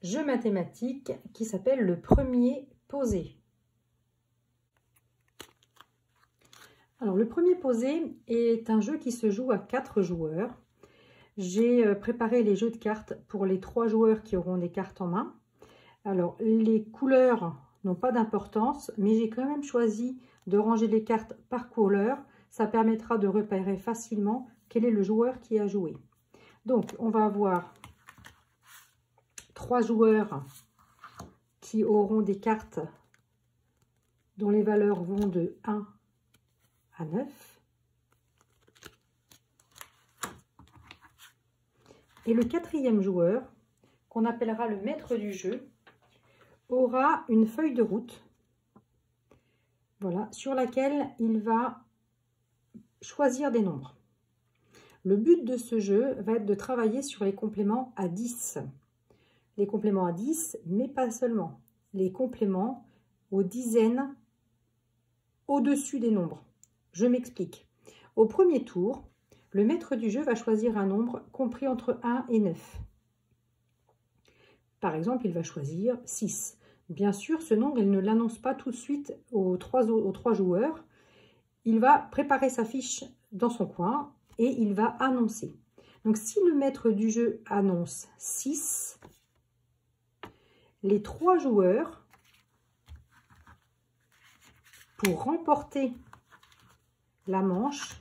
jeu mathématique qui s'appelle le premier posé. Alors, le premier posé est un jeu qui se joue à 4 joueurs. J'ai préparé les jeux de cartes pour les 3 joueurs qui auront des cartes en main. Alors, les couleurs n'ont pas d'importance, mais j'ai quand même choisi de ranger les cartes par couleur. Ça permettra de repérer facilement quel est le joueur qui a joué. Donc, on va avoir 3 joueurs qui auront des cartes dont les valeurs vont de 1 à 9. Et le 4e joueur, qu'on appellera le maître du jeu, aura une feuille de route, voilà, sur laquelle il va choisir des nombres. Le but de ce jeu va être de travailler sur les compléments à 10. Les compléments à 10, mais pas seulement. Les compléments aux dizaines au-dessus des nombres. Je m'explique. Au premier tour, le maître du jeu va choisir un nombre compris entre 1 et 9. Par exemple, il va choisir 6. Bien sûr, ce nombre, il ne l'annonce pas tout de suite aux trois joueurs. Il va préparer sa fiche dans son coin et il va annoncer. Donc, si le maître du jeu annonce 6, les 3 joueurs, pour remporter la manche,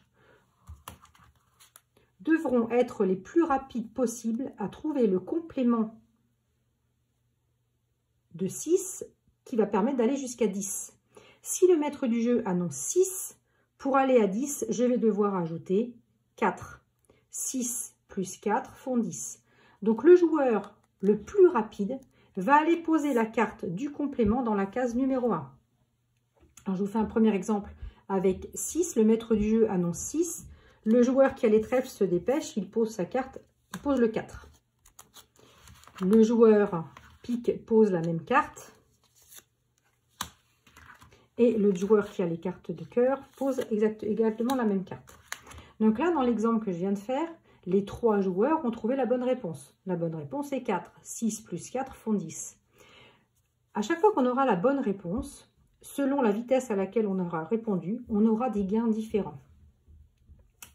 devront être les plus rapides possibles à trouver le complément de 6 qui va permettre d'aller jusqu'à 10. Si le maître du jeu annonce 6, pour aller à 10, je vais devoir ajouter 4. 6 plus 4 font 10. Donc le joueur le plus rapide va aller poser la carte du complément dans la case numéro 1. Alors je vous fais un premier exemple avec 6. Le maître du jeu annonce 6. Le joueur qui a les trèfles se dépêche, il pose sa carte, il pose le 4. Le joueur pique pose la même carte. Et le joueur qui a les cartes de cœur pose exactement la même carte. Donc là, dans l'exemple que je viens de faire, les 3 joueurs ont trouvé la bonne réponse. La bonne réponse est 4. 6 plus 4 font 10. À chaque fois qu'on aura la bonne réponse, selon la vitesse à laquelle on aura répondu, on aura des gains différents.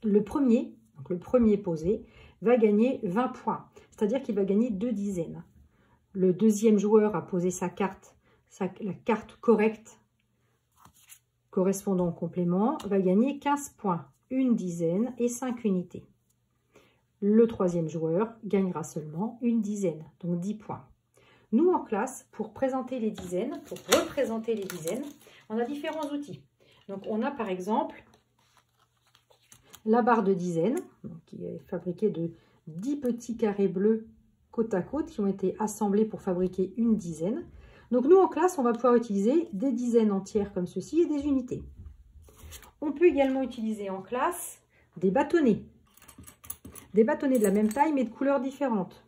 Le premier posé, va gagner 20 points, c'est-à-dire qu'il va gagner 2 dizaines. Le deuxième joueur a posé sa carte, la carte correcte correspondant au complément, va gagner 15 points, 1 dizaine et 5 unités. Le troisième joueur gagnera seulement 1 dizaine, donc 10 points. Nous, en classe, pour présenter les dizaines, pour représenter les dizaines, on a différents outils. Donc, on a par exemple la barre de dizaines, qui est fabriquée de 10 petits carrés bleus côte à côte, qui ont été assemblés pour fabriquer une dizaine. Donc, nous, en classe, on va pouvoir utiliser des dizaines entières comme ceci et des unités. On peut également utiliser en classe des bâtonnets. Des bâtonnets de la même taille, mais de couleurs différentes.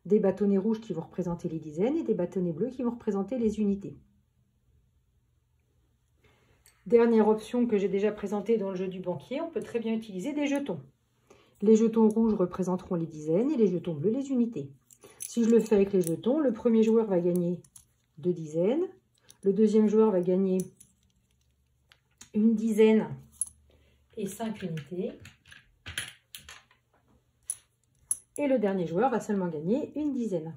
Des bâtonnets rouges qui vont représenter les dizaines et des bâtonnets bleus qui vont représenter les unités. Dernière option que j'ai déjà présentée dans le jeu du banquier, on peut très bien utiliser des jetons. Les jetons rouges représenteront les dizaines et les jetons bleus les unités. Si je le fais avec les jetons, le premier joueur va gagner 2 dizaines, le deuxième joueur va gagner 1 dizaine et 5 unités. Et le dernier joueur va seulement gagner 1 dizaine.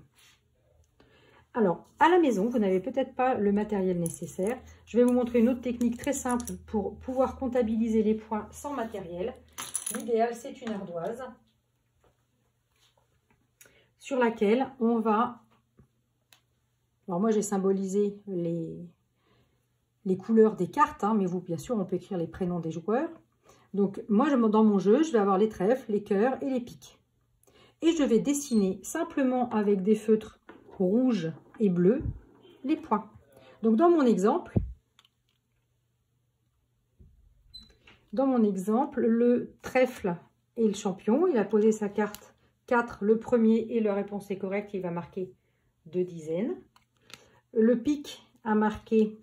Alors, à la maison, vous n'avez peut-être pas le matériel nécessaire. Je vais vous montrer une autre technique très simple pour pouvoir comptabiliser les points sans matériel. L'idéal, c'est une ardoise sur laquelle on va... Alors moi, j'ai symbolisé les couleurs des cartes, hein, mais vous, bien sûr, on peut écrire les prénoms des joueurs. Donc, moi, dans mon jeu, je vais avoir les trèfles, les cœurs et les piques. Et je vais dessiner simplement avec des feutres rouges et bleus les points. Donc, dans mon exemple, le trèfle est le champion. Il a posé sa carte 4, le premier, et la réponse est correcte. Il va marquer 2 dizaines. Le pique a marqué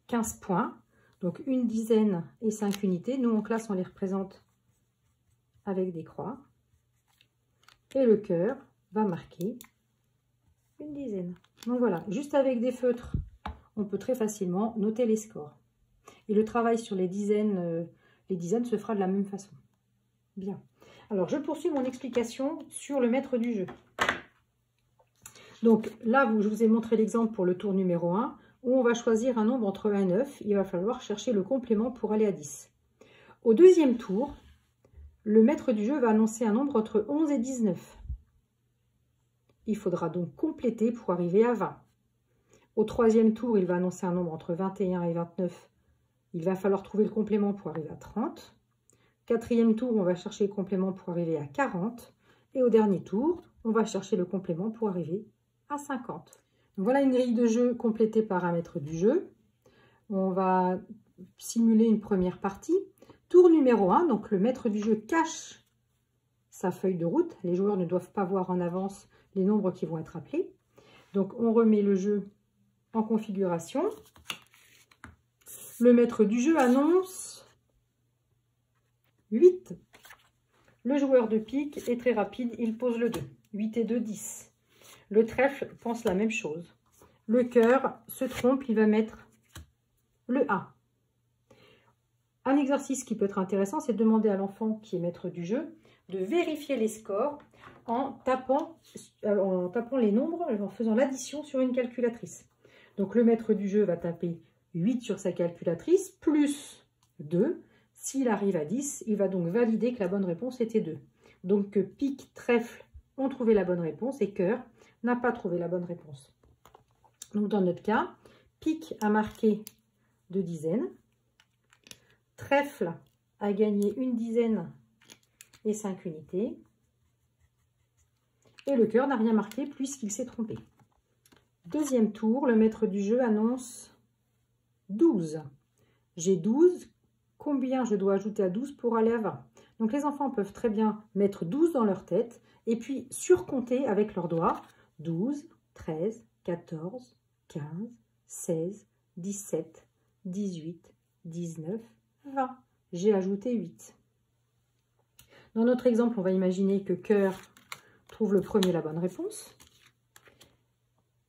15 points. Donc, 1 dizaine et 5 unités. Nous, en classe, on les représente avec des croix. Et le cœur va marquer une dizaine. Donc voilà, juste avec des feutres, on peut très facilement noter les scores. Et le travail sur les dizaines se fera de la même façon. Bien. Alors, je poursuis mon explication sur le maître du jeu. Donc là, je vous ai montré l'exemple pour le tour numéro 1, où on va choisir un nombre entre 1 et 9. Il va falloir chercher le complément pour aller à 10. Au deuxième tour, le maître du jeu va annoncer un nombre entre 11 et 19. Il faudra donc compléter pour arriver à 20. Au troisième tour, il va annoncer un nombre entre 21 et 29. Il va falloir trouver le complément pour arriver à 30. Quatrième tour, on va chercher le complément pour arriver à 40. Et au dernier tour, on va chercher le complément pour arriver à 50. Donc voilà une grille de jeu complétée par un maître du jeu. On va simuler une première partie. Tour numéro 1, donc le maître du jeu cache sa feuille de route. Les joueurs ne doivent pas voir en avance les nombres qui vont être appelés. Donc on remet le jeu en configuration. Le maître du jeu annonce 8. Le joueur de pique est très rapide, il pose le 2. 8 et 2, 10. Le trèfle pense la même chose. Le cœur se trompe, il va mettre le 1. Un exercice qui peut être intéressant, c'est de demander à l'enfant qui est maître du jeu de vérifier les scores en tapant les nombres, en faisant l'addition sur une calculatrice. Donc le maître du jeu va taper 8 sur sa calculatrice, plus 2. S'il arrive à 10, il va donc valider que la bonne réponse était 2. Donc pique, trèfle ont trouvé la bonne réponse et cœur n'a pas trouvé la bonne réponse. Donc dans notre cas, pique a marqué 2 dizaines, trèfle a gagné 1 dizaine et 5 unités, et le cœur n'a rien marqué puisqu'il s'est trompé. Deuxième tour, le maître du jeu annonce 12. J'ai 12, combien je dois ajouter à 12 pour aller à 20? Donc les enfants peuvent très bien mettre 12 dans leur tête et puis surcompter avec leurs doigts 12, 13, 14, 15, 16, 17, 18, 19, 20. J'ai ajouté 8. Dans notre exemple, on va imaginer que cœur trouve le premier la bonne réponse,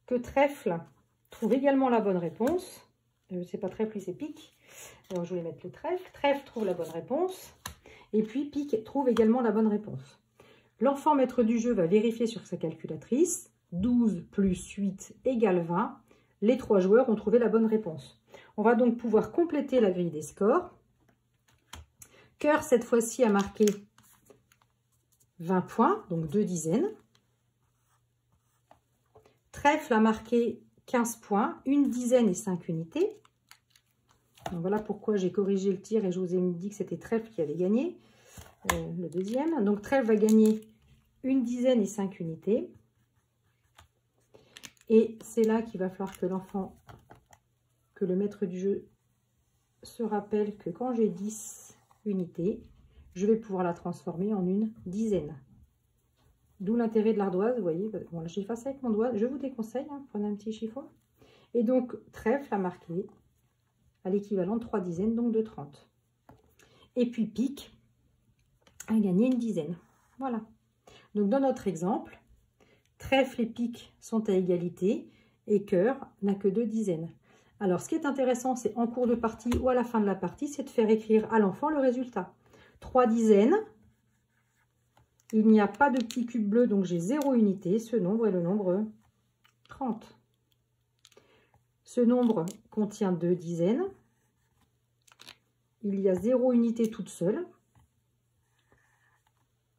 que trèfle trouve également la bonne réponse. C'est pas trèfle, c'est pique. Alors je vais mettre le trèfle. Trèfle trouve la bonne réponse. Et puis pique trouve également la bonne réponse. L'enfant maître du jeu va vérifier sur sa calculatrice. 12 plus 8 égale 20. Les 3 joueurs ont trouvé la bonne réponse. On va donc pouvoir compléter la grille des scores. Cœur, cette fois-ci, a marqué 20 points, donc 2 dizaines. Trèfle a marqué 15 points, 1 dizaine et 5 unités. Donc voilà pourquoi j'ai corrigé le tir et je vous ai dit que c'était trèfle qui avait gagné le deuxième. Donc trèfle va gagner 1 dizaine et 5 unités. Et c'est là qu'il va falloir que le maître du jeu se rappelle que quand j'ai 10 unités, je vais pouvoir la transformer en une dizaine. D'où l'intérêt de l'ardoise, vous voyez. Bon, là, j'efface avec mon doigt. Je vous déconseille, prenez un petit chiffon. Et donc, trèfle a marqué à l'équivalent de 3 dizaines, donc de 30. Et puis, pique a gagné une dizaine. Voilà. Donc, dans notre exemple, trèfle et pique sont à égalité et cœur n'a que 2 dizaines. Alors, ce qui est intéressant, c'est en cours de partie ou à la fin de la partie, c'est de faire écrire à l'enfant le résultat. 3 dizaines, il n'y a pas de petit cube bleu, donc j'ai 0 unité. Ce nombre est le nombre 30. Ce nombre contient 2 dizaines. Il y a 0 unité toute seule.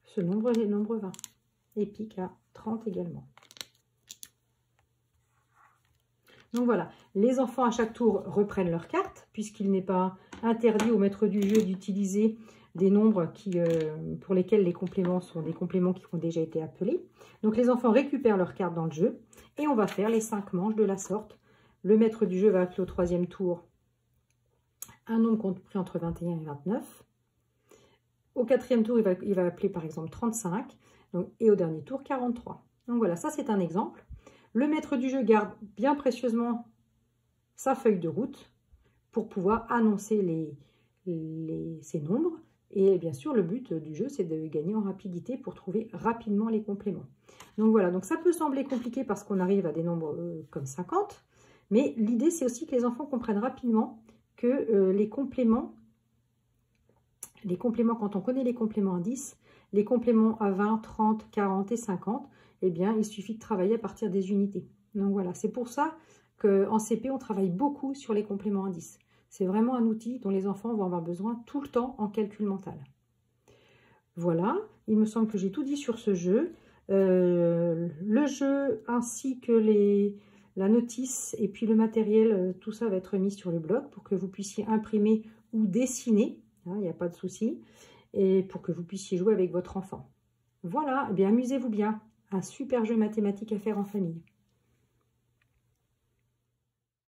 Ce nombre est le nombre 20. Et pique à 30 également. Donc voilà, les enfants à chaque tour reprennent leurs cartes, puisqu'il n'est pas interdit au maître du jeu d'utiliser des nombres pour lesquels les compléments sont des compléments qui ont déjà été appelés. Donc les enfants récupèrent leurs cartes dans le jeu et on va faire les 5 manches de la sorte. Le maître du jeu va appeler au troisième tour un nombre compris entre 21 et 29. Au quatrième tour, il va appeler par exemple 35 et au dernier tour 43. Donc voilà, ça c'est un exemple. Le maître du jeu garde bien précieusement sa feuille de route pour pouvoir annoncer ces nombres. Et bien sûr, le but du jeu, c'est de gagner en rapidité pour trouver rapidement les compléments. Donc voilà, donc ça peut sembler compliqué parce qu'on arrive à des nombres comme 50, mais l'idée c'est aussi que les enfants comprennent rapidement que les compléments, quand on connaît les compléments à 10, les compléments à 20, 30, 40 et 50, eh bien il suffit de travailler à partir des unités. Donc voilà, c'est pour ça qu'en CP on travaille beaucoup sur les compléments à 10. C'est vraiment un outil dont les enfants vont avoir besoin tout le temps en calcul mental. Voilà, il me semble que j'ai tout dit sur ce jeu. Le jeu ainsi que la notice et puis le matériel, tout ça va être mis sur le blog pour que vous puissiez imprimer ou dessiner, hein, il n'y a pas de souci, et pour que vous puissiez jouer avec votre enfant. Voilà, eh bien amusez-vous bien, un super jeu mathématique à faire en famille.